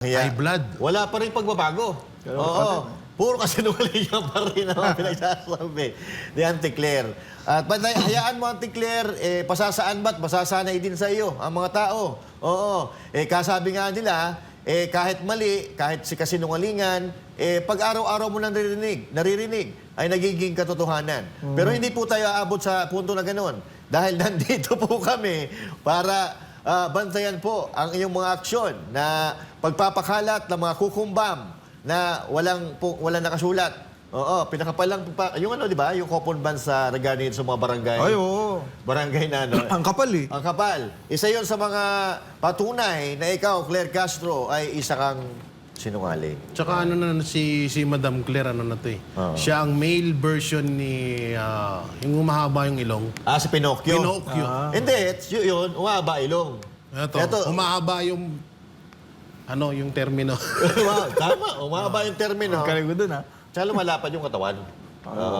High blood. Wala pa rin pagbabago. Oo. Puro kasinungalingan pa rin ang pinagsasabi ni Auntie Claire. At hayaan mo, Auntie Claire, pasasaan ba't masasanay din sa iyo ang mga tao. Oo. Kasabi nga nila, kahit mali, kahit si kasinungalingan, pag araw-araw mo naririnig, ay nagiging katotohanan. Pero hindi po tayo aabot sa punto na gano'n. Dahil nandito po kami para bantayan po ang iyong mga aksyon na pagpapakalat ng mga kukumbam na walang nakasulat. Oo, pinakapalang yung di ba? Yung coupon ban sa regarding sa mga barangay. Ay, oo. Barangay na Ang kapal eh. Ang kapal. Isa 'yon sa mga patunay na ikaw, Claire Castro, ay isa kang sinungaling. Tsaka si Madam Claire, na to eh. Oo. Siya ang male version ni, yung umahaba yung ilong. Si Pinocchio. Pinocchio. Hindi, yun, umaba ilong. Ito, umahaba yung, yung termino. Tama, umaba yung termino. Kaya ko dun, ha? Tsaka lumalapad yung katawan.